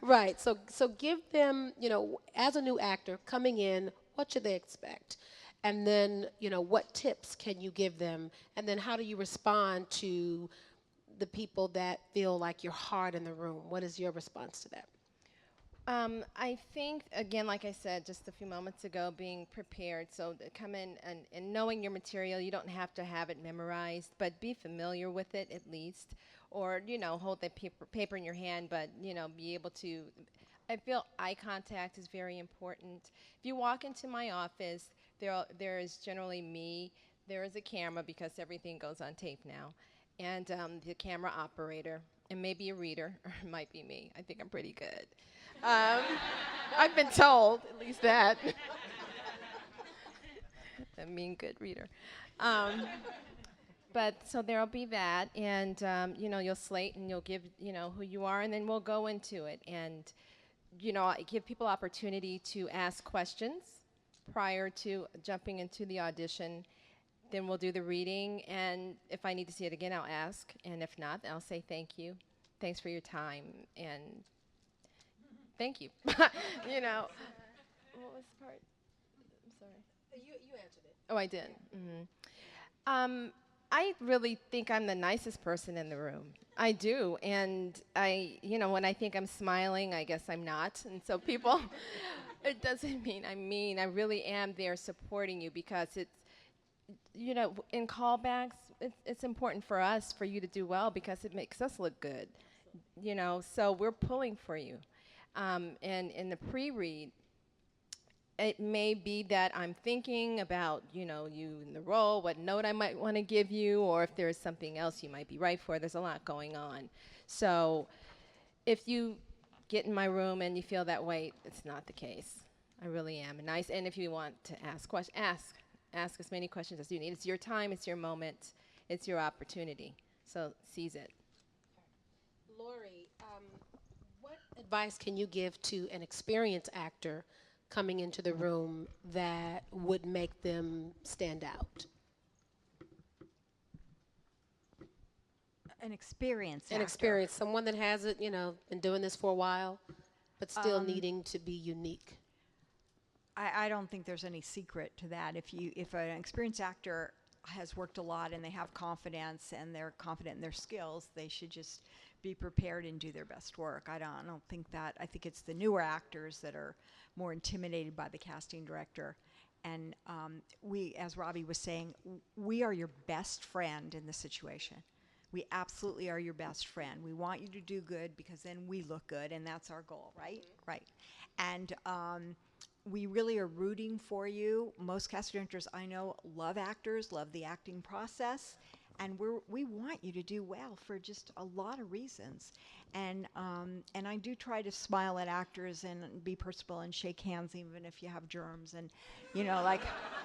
Right. So give them, as a new actor coming in, what should they expect? And then, what tips can you give them? And then how do you respond to the people that feel like you're hard in the room? What is your response to that? I think, again, like I said just a few moments ago, being prepared. So to come in and knowing your material, you don't have to have it memorized, but be familiar with it at least. Or, hold that paper in your hand, but, be able to. I feel eye contact is very important. If you walk into my office, there is generally me. There is a camera because everything goes on tape now, and the camera operator, and maybe a reader, or it might be me. I think I'm pretty good. Um, I've been told, at least that. I mean, good reader. Um, but so there'll be that, and you'll slate and you'll give who you are, and then we'll go into it, and I give people opportunity to ask questions prior to jumping into the audition. Then we'll do the reading, and if I need to see it again, I'll ask, and if not, I'll say thank you, thanks for your time, and thank you. you know, what was the part? I'm sorry. You answered it. Oh, I did. Um, I really think I'm the nicest person in the room. I do, and when I think I'm smiling, I guess I'm not, and so people, it doesn't mean I mean. I really am there supporting you because it's, in callbacks, it's important for us, for you to do well because it makes us look good, so we're pulling for you. And in the pre-read, it may be that I'm thinking about, you in the role, what note I might want to give you, or if there's something else you might be right for. There's a lot going on. So if you get in my room and you feel that way, it's not the case. I really am nice. And if you want to ask questions, ask. Ask as many questions as you need. It's your time, it's your moment, it's your opportunity. So seize it. Lori, what advice can you give to an experienced actor coming into the room that would make them stand out? An experienced An actor. experienced, someone that has it, been doing this for a while, but still needing to be unique. I don't think there's any secret to that. If an experienced actor has worked a lot and they have confidence and they're confident in their skills, they should just be prepared and do their best work. I don't think that. I think it's the newer actors that are more intimidated by the casting director. And we, as Robbie was saying, we are your best friend in the situation. We absolutely are your best friend. We want you to do good because then we look good, and that's our goal, right? Right. And we really are rooting for you. Most casting directors I know love actors, love the acting process, and we want you to do well for just a lot of reasons. And I do try to smile at actors and be personable and shake hands even if you have germs. And like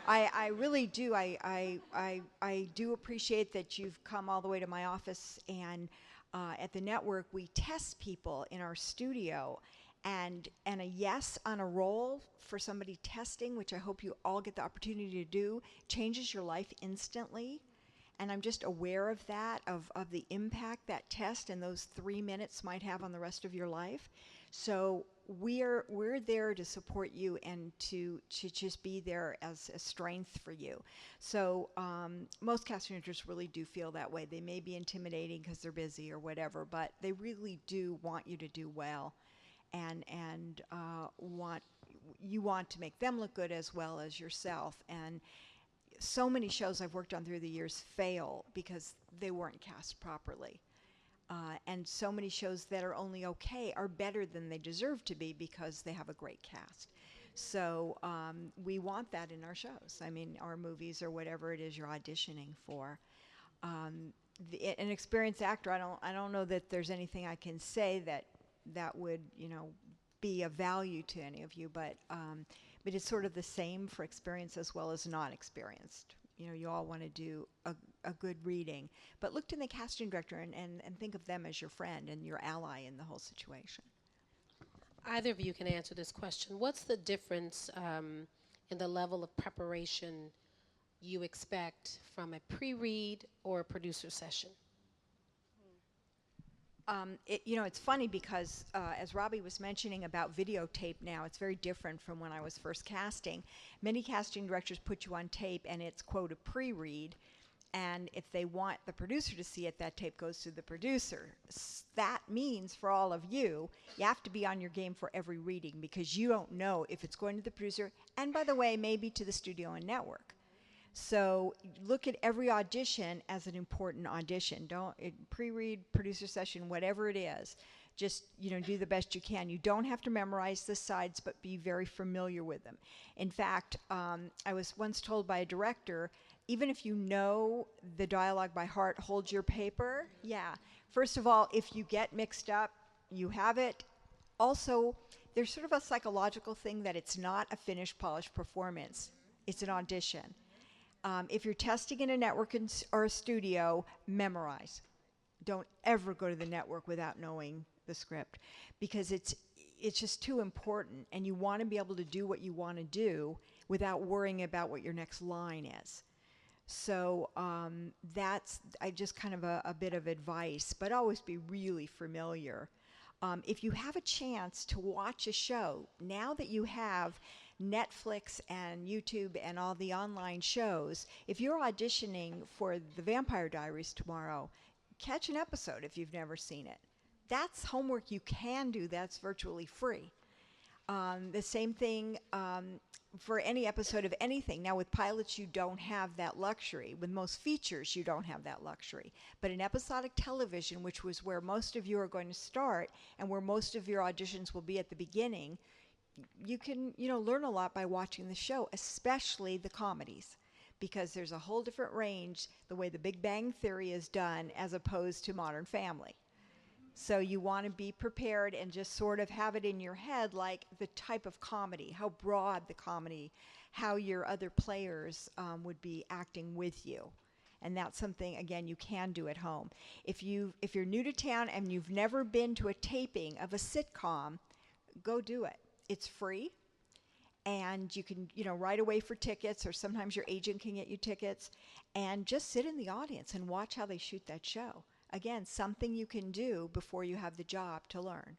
I really do. I do appreciate that you've come all the way to my office. And at the network, we test people in our studio. And a yes on a roll for somebody testing, which I hope you all get the opportunity to do, changes your life instantly. And I'm just aware of that, of the impact that test and those 3 minutes might have on the rest of your life. So we're there to support you and to just be there as a strength for you. So most casting directors really do feel that way. They may be intimidating because they're busy or whatever, but they really do want you to do well, and want to make them look good as well as yourself. And so many shows I've worked on through the years fail because they weren't cast properly. And so many shows that are only okay are better than they deserve to be because they have a great cast. So we want that in our shows. I mean, our movies or whatever it is you're auditioning for. An experienced actor, I don't know that there's anything I can say that would be of value to any of you, but it's sort of the same for experienced as well as not experienced. You all want to do a good reading, but look to the casting director and think of them as your friend and your ally in the whole situation. Either of you can answer this question. What's the difference in the level of preparation you expect from a pre-read or a producer session? It's funny because as Robbie was mentioning about videotape now, it's very different from when I was first casting. Many casting directors put you on tape and it's, quote, a pre-read. And if they want the producer to see it, that tape goes to the producer. That means for all of you, you have to be on your game for every reading because you don't know if it's going to the producer, and by the way, maybe to the studio and network. So look at every audition as an important audition. Pre-read, producer session, whatever it is, just do the best you can. You don't have to memorize the sides, but be very familiar with them. In fact, I was once told by a director, even if you know the dialogue by heart, hold your paper. Yeah. First of all, if you get mixed up, you have it. Also, there's sort of a psychological thing that it's not a finished, polished performance. It's an audition. If you're testing in a network or a studio, memorize. Don't ever go to the network without knowing the script because it's just too important, and you want to be able to do what you want to do without worrying about what your next line is. So that's just kind of a bit of advice, but always be really familiar. If you have a chance to watch a show, now that you have Netflix and YouTube and all the online shows, if you're auditioning for The Vampire Diaries tomorrow, catch an episode if you've never seen it. That's homework you can do that's virtually free. The same thing for any episode of anything. Now with pilots you don't have that luxury. With most features you don't have that luxury. But in episodic television, which was where most of you are going to start and where most of your auditions will be at the beginning, you can learn a lot by watching the show, especially the comedies, because there's a whole different range the way The Big Bang Theory is done as opposed to Modern Family. So you want to be prepared and just sort of have it in your head, like the type of comedy, how broad the comedy, how your other players would be acting with you. And that's something, again, you can do at home. If you're new to town and you've never been to a taping of a sitcom, go do it. It's free, and you can right away for tickets, or sometimes your agent can get you tickets, and just sit in the audience and watch how they shoot that show. Again, something you can do before you have the job to learn.